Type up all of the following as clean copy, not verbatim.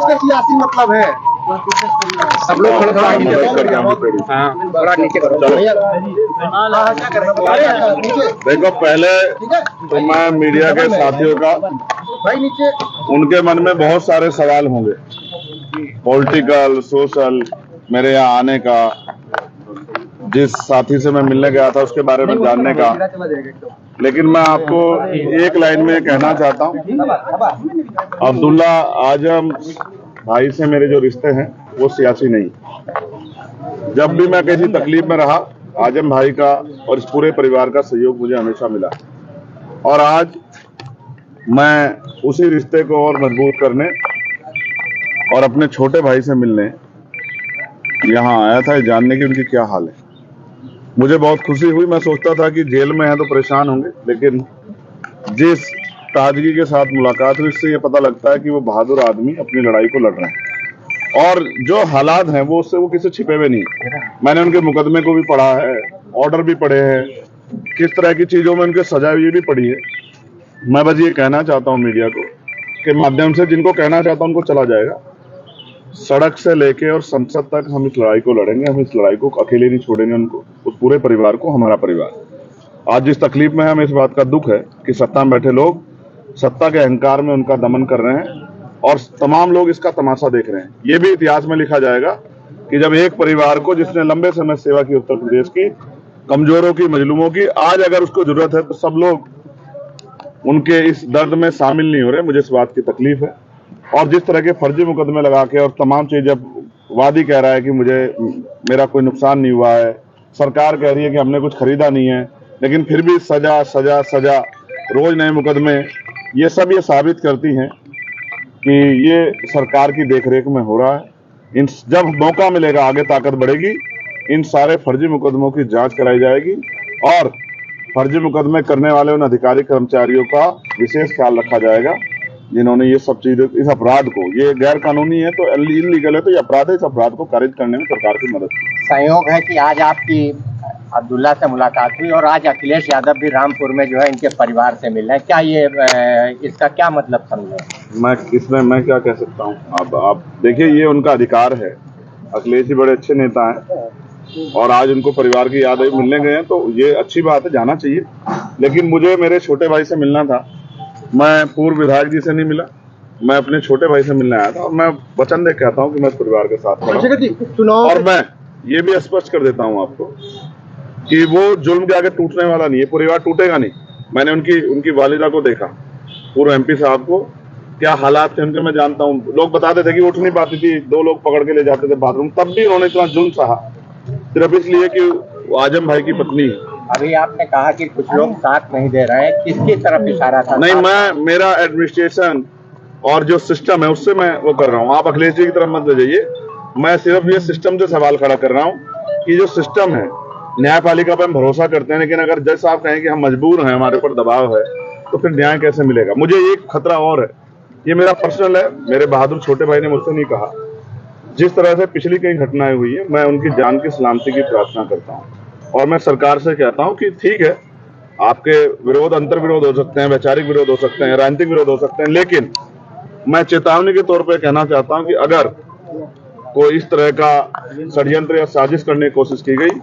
इसका सियासी मतलब है। सब लोग थोड़ा नीचे करो। देखो, पहले तो मैं मीडिया के साथियों का, उनके मन में बहुत सारे सवाल होंगे, पॉलिटिकल, सोशल, मेरे यहाँ आने का, जिस साथी से मैं मिलने गया था उसके बारे में जानने का। लेकिन मैं आपको एक लाइन में कहना चाहता हूँ, अब्दुल्ला आजम भाई से मेरे जो रिश्ते हैं वो सियासी नहीं। जब भी मैं किसी तकलीफ में रहा, आजम भाई का और इस पूरे परिवार का सहयोग मुझे हमेशा मिला, और आज मैं उसी रिश्ते को और मजबूत करने और अपने छोटे भाई से मिलने यहाँ आया था, जानने की उनकी क्या हाल है। मुझे बहुत खुशी हुई। मैं सोचता था कि जेल में है तो परेशान होंगे, लेकिन जिस ताजगी के साथ मुलाकात हुई, इससे ये पता लगता है कि वो बहादुर आदमी अपनी लड़ाई को लड़ रहे हैं, और जो हालात हैं वो उससे वो किसी छिपे हुए नहीं। मैंने उनके मुकदमे को भी पढ़ा है, ऑर्डर भी पढ़े हैं, किस तरह की चीजों में उनके सजा हुई भी पढ़ी है। मैं बस ये कहना चाहता हूँ मीडिया को के माध्यम से, जिनको कहना चाहता हूँ उनको चला जाएगा, सड़क से लेके और संसद तक हम इस लड़ाई को लड़ेंगे। हम इस लड़ाई को अकेले नहीं छोड़ेंगे, उनको, उस पूरे परिवार को, हमारा परिवार। आज जिस तकलीफ में है, हमें इस बात का दुख है कि सत्ता में बैठे लोग सत्ता के अहंकार में उनका दमन कर रहे हैं, और तमाम लोग इसका तमाशा देख रहे हैं। ये भी इतिहास में लिखा जाएगा कि जब एक परिवार को, जिसने लंबे समय सेवा की उत्तर प्रदेश की, कमजोरों की, मजलूमों की, आज अगर उसको जरूरत है तो सब लोग उनके इस दर्द में शामिल नहीं हो रहे। मुझे इस बात की तकलीफ है। और जिस तरह के फर्जी मुकदमे लगा के और तमाम चीज, जब वादी कह रहा है कि मेरा कोई नुकसान नहीं हुआ है, सरकार कह रही है कि हमने कुछ खरीदा नहीं है, लेकिन फिर भी सजा सजा सजा, रोज नए मुकदमे, ये सब ये साबित करती हैं कि ये सरकार की देखरेख में हो रहा है। जब मौका मिलेगा, आगे ताकत बढ़ेगी, इन सारे फर्जी मुकदमों की जांच कराई जाएगी, और फर्जी मुकदमे करने वाले उन अधिकारी कर्मचारियों का विशेष ख्याल रखा जाएगा जिन्होंने ये सब चीजें, इस अपराध को, ये गैर कानूनी है तो इलीगल है तो ये अपराध है, इस अपराध को खारिज करने में सरकार की मदद की। संयोग है कि आज आपकी अब्दुल्ला से मुलाकात हुई और आज अखिलेश यादव भी रामपुर में जो है इनके परिवार से मिल रहे हैं। क्या ये इसका क्या मतलब समझे? मैं क्या कह सकता हूँ? आप देखिए, ये उनका अधिकार है। अखिलेश जी बड़े अच्छे नेता हैं और आज उनको परिवार की याद आई, मिलने गए हैं, तो ये अच्छी बात है, जाना चाहिए। लेकिन मुझे मेरे छोटे भाई से मिलना था। मैं पूर्व विधायक जी से नहीं मिला, मैं अपने छोटे भाई से मिलने आया था, और मैं वचन दे कहता हूँ कि मैं परिवार के साथ खड़ा। और मैं ये भी स्पष्ट कर देता हूँ आपको कि वो जुल्म के आगे टूटने वाला नहीं है, परिवार टूटेगा नहीं। मैंने उनकी वालिदा को देखा, पूर्व एमपी साहब को, क्या हालात थे उनके मैं जानता हूँ। लोग बताते थे कि उठ नहीं पाती थी, 2 लोग पकड़ के ले जाते थे बाथरूम, तब भी उन्होंने इतना जुल्म सहा, सिर्फ इसलिए कि आजम भाई की पत्नी है। अभी आपने कहा कि कुछ लोग साथ नहीं दे रहे हैं, किसकी तरफ इशारा था? नहीं, मेरा एडमिनिस्ट्रेशन और जो सिस्टम है उससे मैं वो कर रहा हूँ। आप अखिलेश जी की तरफ मत ले जाइए। मैं सिर्फ ये सिस्टम से सवाल खड़ा कर रहा हूँ कि जो सिस्टम है, न्यायपालिका पर हम भरोसा करते हैं, लेकिन अगर जज साहब कहें कि हम मजबूर हैं, हमारे ऊपर दबाव है, तो फिर न्याय कैसे मिलेगा? मुझे एक खतरा और है, ये मेरा पर्सनल है, मेरे बहादुर छोटे भाई ने मुझसे नहीं कहा। जिस तरह से पिछली कई घटनाएं हुई है, मैं उनकी जान की सलामती की प्रार्थना करता हूँ, और मैं सरकार से कहता हूँ कि ठीक है, आपके विरोध, अंतर विरोध हो सकते हैं, वैचारिक विरोध हो सकते हैं, राजनीतिक विरोध हो सकते हैं, लेकिन मैं चेतावनी के तौर पर कहना चाहता हूँ कि अगर कोई इस तरह का षड्यंत्र या साजिश करने की कोशिश की गई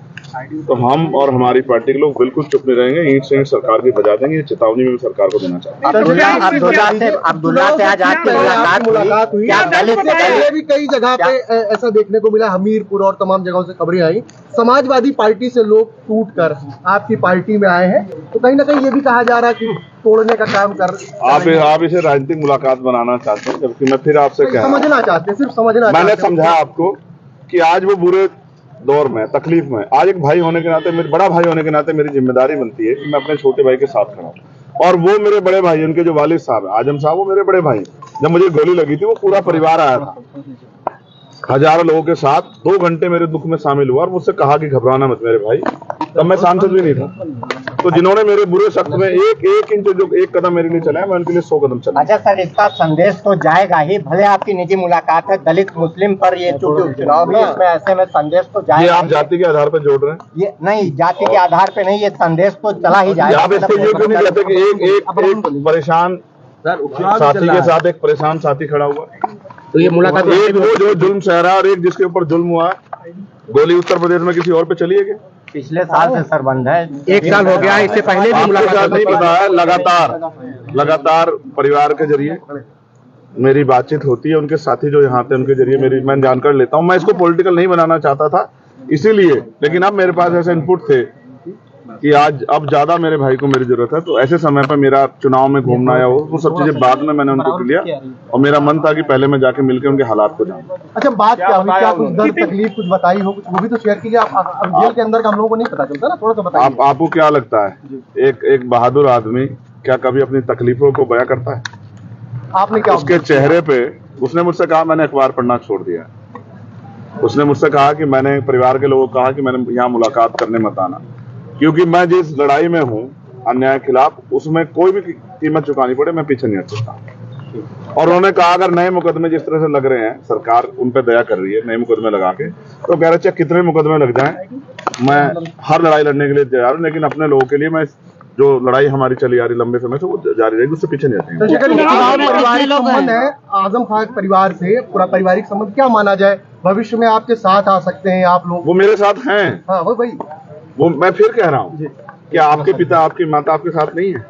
तो हम और हमारी पार्टी के लोग बिल्कुल चुप नहीं रहेंगे, ईंट से ईंट सरकार की बजा देंगे। ये चेतावनी में सरकार को देना चाहता हूँ। अब्दुल्ला से आज आपकी मुलाकात हुई। पहले भी कई जगह पे ऐसा देखने को मिला, हमीरपुर और तमाम जगहों से खबरें आई, समाजवादी पार्टी से लोग टूटकर आपकी पार्टी में आए हैं, तो कहीं ना कहीं ये भी कहा जा रहा है कि तोड़ने का काम कर। आप इसे राजनीतिक मुलाकात बनाना चाहते हैं, जबकि मैं फिर आपसे समझना चाहते हैं, सिर्फ समझना। मैंने समझाया आपको कि आज वो बुरे दौर में, तकलीफ में, आज एक भाई होने के नाते, मेरे बड़ा भाई होने के नाते मेरी जिम्मेदारी बनती है कि मैं अपने छोटे भाई के साथ खड़ा हूं। और वो मेरे बड़े भाई, उनके जो वालिद साहब आजम साहब, वो मेरे बड़े भाई। जब मुझे गोली लगी थी, वो पूरा परिवार आया था, हजारों लोगों के साथ 2 घंटे मेरे दुख में शामिल हुआ, और मुझसे कहा कि घबराना मत मेरे भाई। तब मैं सांसद भी नहीं था। तो जिन्होंने मेरे बुरे शब्द में एक इंच, जो 1 कदम मेरे लिए चला है, मैं उनके लिए 100 कदम चला। अच्छा सर, इसका संदेश तो जाएगा ही, भले आपकी निजी मुलाकात है दलित मुस्लिम पर, ये चूंकि चुनाव भी, इसमें ऐसे में संदेश तो जाएगा। ये आप जाति के आधार पर जोड़ रहे हैं? ये नहीं, जाति के आधार पे नहीं, ये संदेश तो चला ही जाएगा। आप इससे ये क्यों नहीं कहते कि एक परेशान साथी के साथ एक परेशान साथी खड़ा हुआ? तो ये मुलाकात एक वो जो जुल्म सह रहा है और एक जिसके ऊपर जुल्म हुआ है। गोली उत्तर प्रदेश में किसी और पे चली है क्या? पिछले साल से सर बंद है, 1 साल हो गया, इससे पहले भी आपके मुलाकात साथ नहीं पता है, लगातार परिवार के जरिए मेरी बातचीत होती है, उनके साथी जो यहाँ थे उनके जरिए मैं जानकारी लेता हूँ। मैं इसको पॉलिटिकल नहीं बनाना चाहता था इसीलिए, लेकिन अब मेरे पास ऐसे इनपुट थे कि अब ज्यादा मेरे भाई को मेरी जरूरत है, तो ऐसे समय पर मेरा चुनाव में घूमना या वो सब चीजें बाद में मैंने उनको लिया और मेरा मन था कि पहले मैं जाके मिलकर उनके हालात को जानूं। अच्छा, बात क्या हुई? क्या कुछ दर्द तकलीफ कुछ बताई हो? कुछ वो भी तो शेयर कीजिए। आप जेल के अंदर का हम लोगों को नहीं पता चलता ना, थोड़ा सा बताइए। आपको क्या लगता है एक बहादुर आदमी क्या कभी अपनी तकलीफों को बयां करता है? आपने क्या उसके चेहरे पे, उसने मुझसे कहा मैंने अखबार पढ़ना छोड़ दिया, उसने मुझसे कहा कि मैंने परिवार के लोगों को कहा कि मैंने यहाँ मुलाकात करने मत आना, क्योंकि मैं जिस लड़ाई में हूँ अन्याय के खिलाफ, उसमें कोई भी कीमत चुकानी पड़े मैं पीछे नहीं हट सकता। और उन्होंने कहा अगर नए मुकदमे जिस तरह से लग रहे हैं, सरकार उन पे दया कर रही है नए मुकदमे लगा के, तो कह रहे चाहे कितने मुकदमे लग जाएं मैं हर लड़ाई लड़ने के लिए तैयार हूँ, लेकिन अपने लोगों के लिए मैं जो लड़ाई हमारी चली आ रही लंबे समय से वो जारी रहेगी, उससे पीछे नहीं हटेंगे। पारिवारिक संबंध है आजम खान परिवार से, पूरा पारिवारिक संबंध क्या माना जाए? भविष्य में आपके साथ आ सकते हैं आप लोग? वो मेरे साथ हैं। हाँ वही वो मैं फिर कह रहा हूँ कि आपके पिता आपकी माता आपके साथ नहीं है,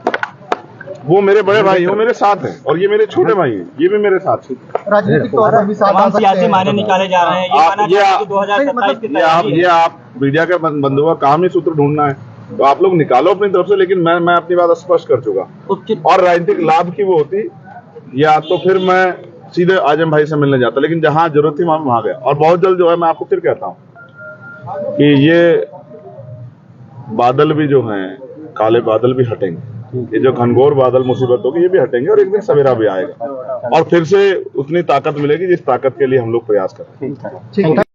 वो मेरे बड़े भाई हैं, वो मेरे साथ हैं, और ये मेरे छोटे भाई हैं, ये भी मेरे साथ हैं। राजनीतिक तौर पर भी साथ आ सकते हैं। मायने निकाले जा रहे हैं, ये माना जा रहा है कि 2027 की तैयारी है। ये आप मीडिया के बंधुओं का काम ही सूत्र ढूंढना है, तो आप लोग निकालो अपनी तरफ से, लेकिन मैं अपनी बात स्पष्ट कर चुका। और राजनीतिक लाभ की वो होती या तो फिर मैं सीधे आजम भाई से मिलने जाता, लेकिन जहां जरूरत थी वहां गया। और बहुत जल्द जो है, मैं आपको फिर कहता हूँ कि ये बादल भी जो हैं, काले बादल भी हटेंगे, ये जो घनघोर बादल मुसीबत होगी ये भी हटेंगे, और एक दिन सवेरा भी आएगा और फिर से उतनी ताकत मिलेगी जिस ताकत के लिए हम लोग प्रयास कर रहे हैं।